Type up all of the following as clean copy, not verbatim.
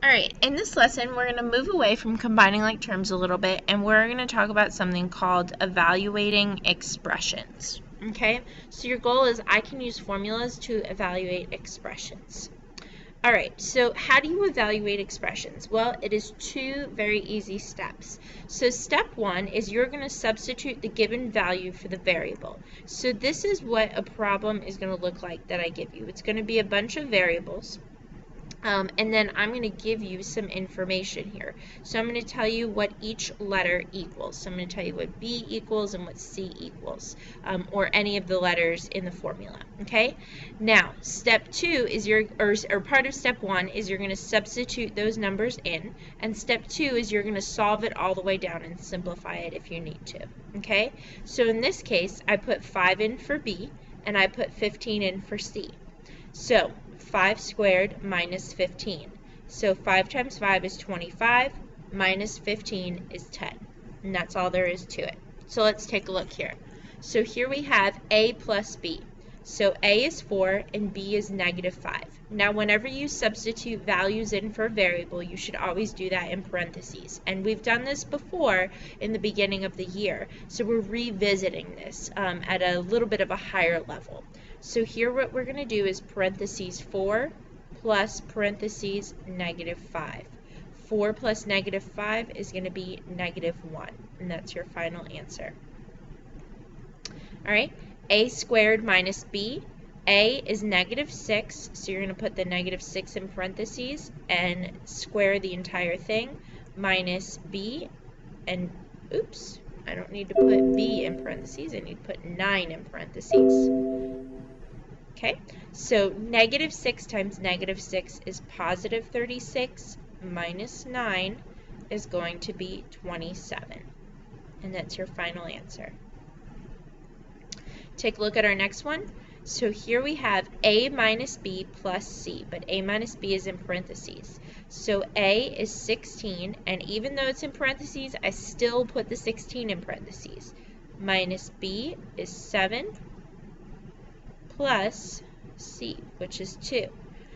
Alright, in this lesson we're going to move away from combining like terms a little bit, and we're going to talk about something called evaluating expressions. Okay, so your goal is I can use formulas to evaluate expressions. Alright, so how do you evaluate expressions? Well, it is two very easy steps. So step one is you're going to substitute the given value for the variable. So this is what a problem is going to look like that I give you. It's going to be a bunch of variables. And then I'm going to give you some information here. So I'm going to tell you what each letter equals. So I'm going to tell you what B equals and what C equals, or any of the letters in the formula. Okay? Now, step two is or part of step one is you're going to substitute those numbers in, and step two is you're going to solve it all the way down and simplify it if you need to. Okay? So in this case, I put 5 in for B, and I put 15 in for C. So 5 squared minus 15. So 5 times 5 is 25, minus 15 is 10. And that's all there is to it. So let's take a look here. So here we have A plus B. So A is 4 and B is negative 5. Now whenever you substitute values in for a variable, you should always do that in parentheses. And we've done this before in the beginning of the year. So we're revisiting this at a little bit of a higher level. So here what we're going to do is parentheses 4 plus parentheses negative 5. 4 plus negative 5 is going to be negative 1. And that's your final answer. Alright, A squared minus B. A is negative 6, so you're going to put the negative 6 in parentheses and square the entire thing, minus B, and oops, I don't need to put B in parentheses, I need to put 9 in parentheses. Okay, so negative 6 times negative 6 is positive 36, minus 9 is going to be 27. And that's your final answer. Take a look at our next one. So here we have A minus B plus C, but A minus B is in parentheses. So A is 16, and even though it's in parentheses, I still put the 16 in parentheses. Minus B is 7 plus C, which is 2.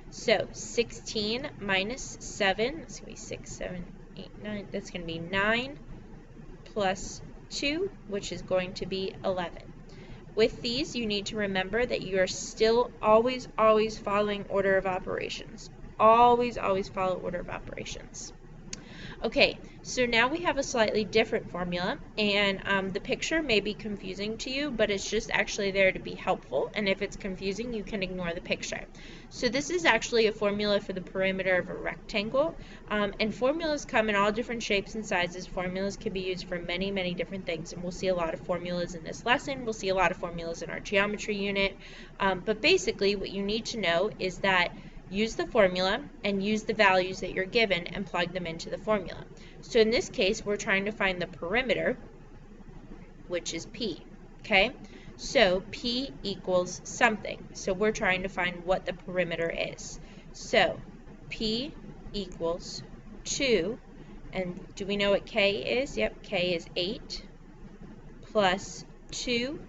So 16 minus 7, that's going to be 6, 7, 8, 9, that's going to be 9 plus 2, which is going to be 11. With these, you need to remember that you are still always following order of operations. Always follow order of operations. Okay, so now we have a slightly different formula, and the picture may be confusing to you, but it's just actually there to be helpful, and if it's confusing, you can ignore the picture. So this is actually a formula for the perimeter of a rectangle, and formulas come in all different shapes and sizes. Formulas can be used for many different things, and we'll see a lot of formulas in this lesson. We'll see a lot of formulas in our geometry unit, but basically what you need to know is that use the formula and use the values that you're given and plug them into the formula. So in this case, we're trying to find the perimeter, which is P, okay? So P equals something. So we're trying to find what the perimeter is. So P equals 2, and do we know what K is? Yep, K is 8 plus 2,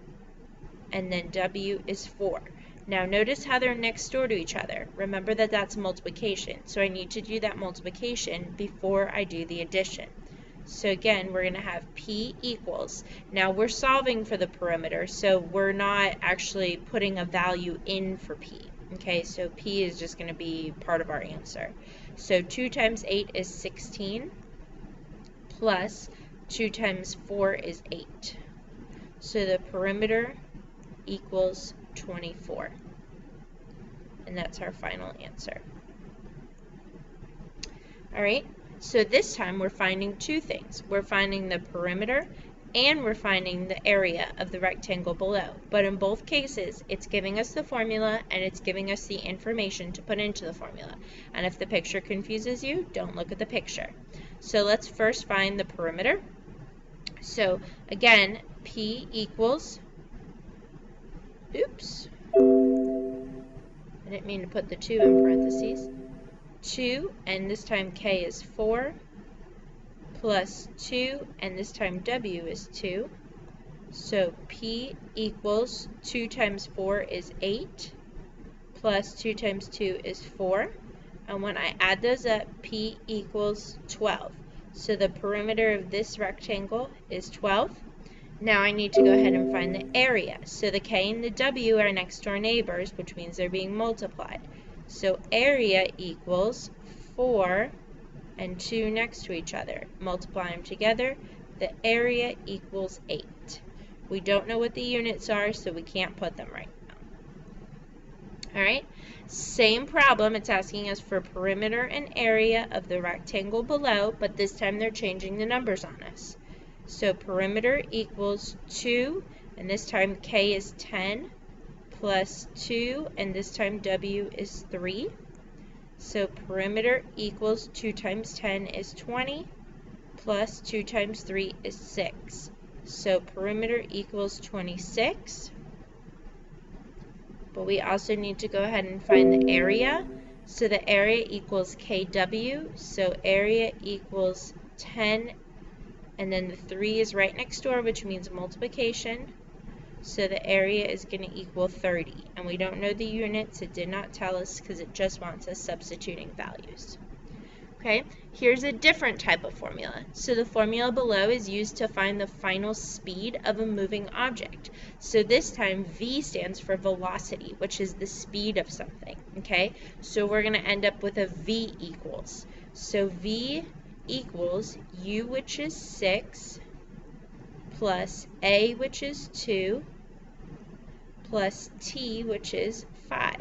and then W is 4. Now notice how they're next door to each other. Remember that that's multiplication. So I need to do that multiplication before I do the addition. So again, we're going to have P equals. Now we're solving for the perimeter, so we're not actually putting a value in for P. Okay, so P is just going to be part of our answer. So 2 times 8 is 16, plus 2 times 4 is 8. So the perimeter equals 24. And that's our final answer. Alright, so this time we're finding two things. We're finding the perimeter and we're finding the area of the rectangle below. But in both cases, it's giving us the formula and it's giving us the information to put into the formula. And if the picture confuses you, don't look at the picture. So let's first find the perimeter. So again, P equals, oops, I didn't mean to put the 2 in parentheses, 2, and this time K is 4, plus 2, and this time W is 2. So P equals 2 times 4 is 8, plus 2 times 2 is 4. and when I add those up, P equals 12. So the perimeter of this rectangle is 12. Now I need to go ahead and find the area. So the K and the W are next door neighbors, which means they're being multiplied. So area equals 4 and 2 next to each other. Multiply them together. The area equals 8. We don't know what the units are, so we can't put them right now. Alright, same problem. It's asking us for perimeter and area of the rectangle below, but this time they're changing the numbers on us. So perimeter equals 2, and this time K is 10, plus 2, and this time W is 3. So perimeter equals 2 times 10 is 20, plus 2 times 3 is 6. So perimeter equals 26. But we also need to go ahead and find the area. So the area equals KW, so area equals 10, and then the 3 is right next door, which means multiplication. So the area is going to equal 30. And we don't know the units. It did not tell us because it just wants us substituting values. Okay, here's a different type of formula. So the formula below is used to find the final speed of a moving object. So this time V stands for velocity, which is the speed of something. Okay, so we're going to end up with a V equals. So V equals U, which is 6, plus A, which is 2, plus T, which is 5.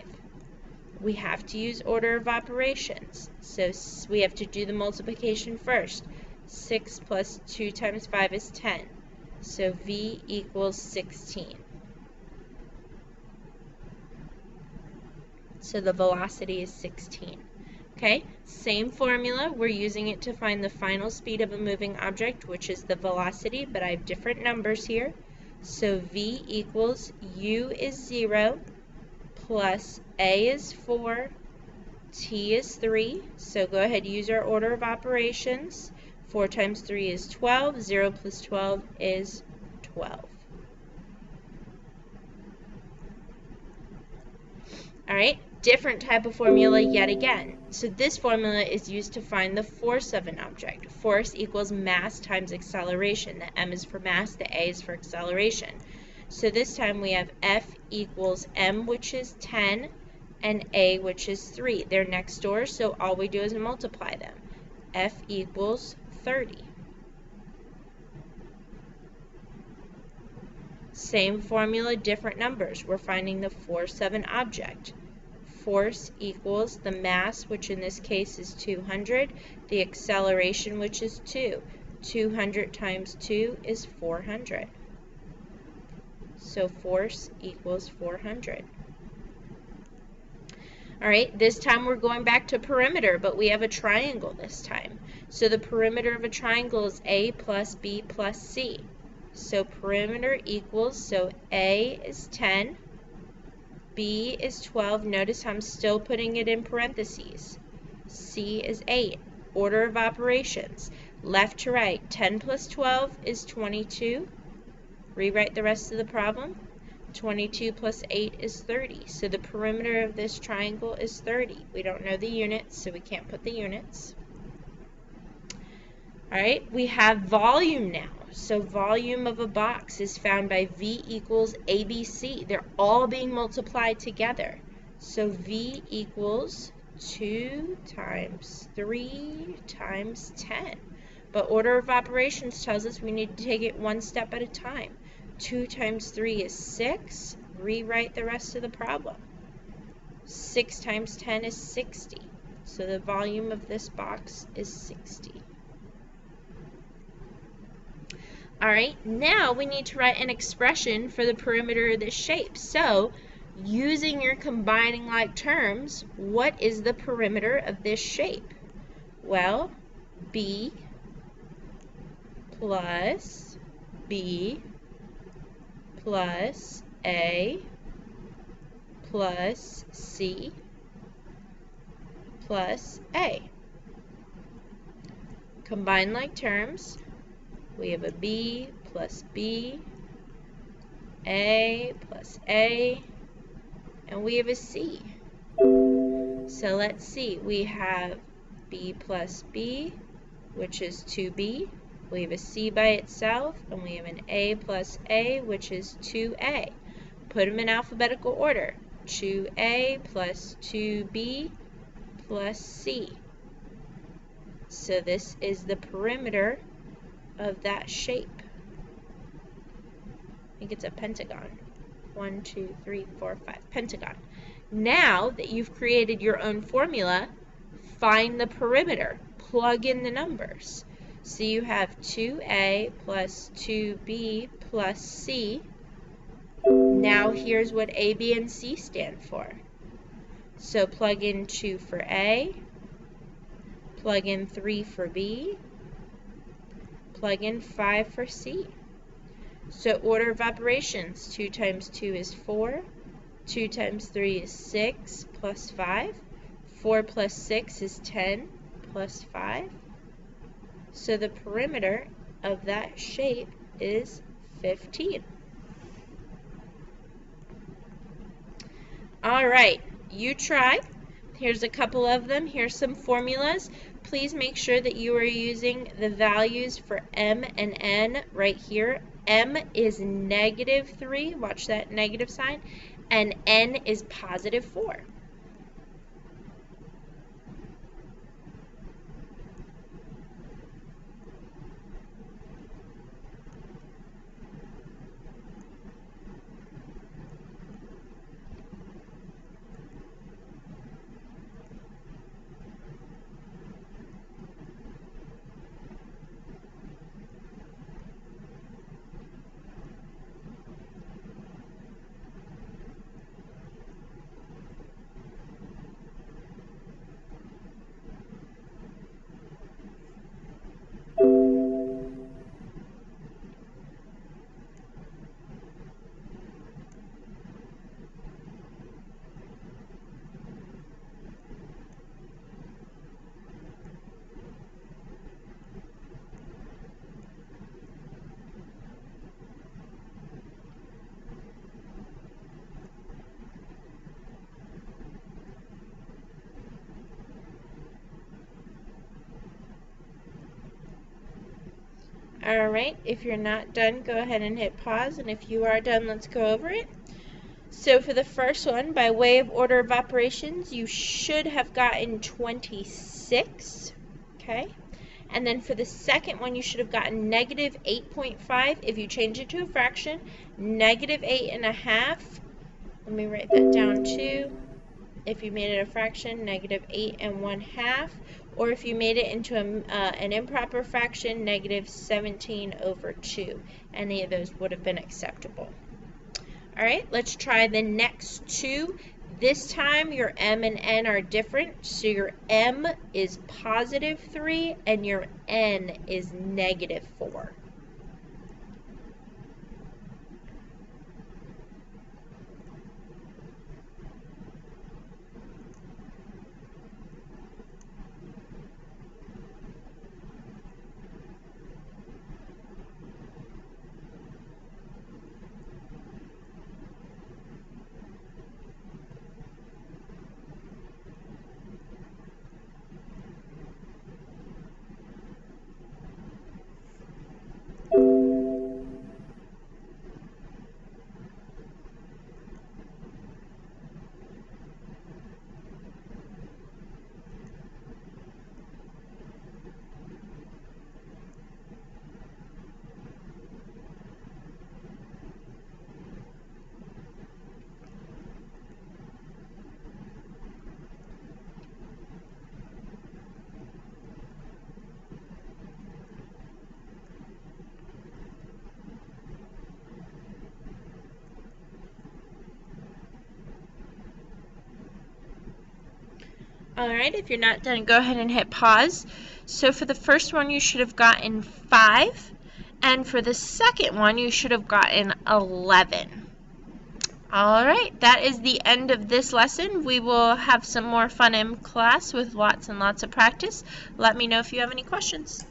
We have to use order of operations. So we have to do the multiplication first. 6 plus 2 times 5 is 10. So V equals 16. So the velocity is 16. Okay, same formula. We're using it to find the final speed of a moving object, which is the velocity, but I have different numbers here. So V equals U is 0, plus A is 4, T is 3. So go ahead, use our order of operations. 4 times 3 is 12. 0 plus 12 is 12. Alright, different type of formula yet again. So this formula is used to find the force of an object. Force equals mass times acceleration. The M is for mass, the A is for acceleration. So this time we have F equals M, which is 10, and A, which is 3. They're next door, so all we do is multiply them. F equals 30. Same formula, different numbers. We're finding the force of an object. Force equals the mass, which in this case is 200, the acceleration, which is 2. 200 times 2 is 400. So force equals 400. Alright, this time we're going back to perimeter, but we have a triangle this time. So the perimeter of a triangle is A plus B plus C. So perimeter equals, so A is 10, B is 12. Notice I'm still putting it in parentheses. C is 8. Order of operations. Left to right. 10 plus 12 is 22. Rewrite the rest of the problem. 22 plus 8 is 30. So the perimeter of this triangle is 30. We don't know the units, so we can't put the units. Alright, we have volume now. So volume of a box is found by V equals ABC. They're all being multiplied together. So V equals 2 times 3 times 10. But order of operations tells us we need to take it one step at a time. 2 times 3 is 6. Rewrite the rest of the problem. 6 times 10 is 60. So the volume of this box is 60. Alright, now we need to write an expression for the perimeter of this shape. So, using your combining like terms, what is the perimeter of this shape? Well, B plus B plus A plus C plus A. Combine like terms. We have a B plus B, A plus A, and we have a C. So let's see. We have b plus b, which is 2b. We have a c by itself, and we have an a plus a, which is 2a. Put them in alphabetical order. 2a plus 2b plus c. So this is the perimeter of that shape. I think it's a pentagon. 1, 2, 3, 4, 5. Pentagon. Now that you've created your own formula, find the perimeter. Plug in the numbers. So you have 2a plus 2b plus c. Now here's what a, b, and c stand for. So plug in 2 for a, plug in 3 for b, plug in 5 for c. So order of operations, 2 times 2 is 4, 2 times 3 is 6 plus 5, 4 plus 6 is 10 plus 5. So the perimeter of that shape is 15. All right, you try. Here's a couple of them. Here's some formulas. Please make sure that you are using the values for m and n right here. M is -3, watch that negative sign, and n is +4. Alright, if you're not done, go ahead and hit pause, and if you are done, let's go over it. So for the first one, by way of order of operations, you should have gotten 26, okay? And then for the second one, you should have gotten -8.5 if you change it to a fraction, -8.5, let me write that down too. If you made it a fraction, -8.5, or if you made it into an improper fraction, -17/2. Any of those would have been acceptable. All right, let's try the next two. This time your m and n are different, so your m is +3 and your n is -4. Alright, if you're not done, go ahead and hit pause. So for the first one, you should have gotten 5, and for the second one, you should have gotten 11. Alright, that is the end of this lesson. We will have some more fun in class with lots and lots of practice. Let me know if you have any questions.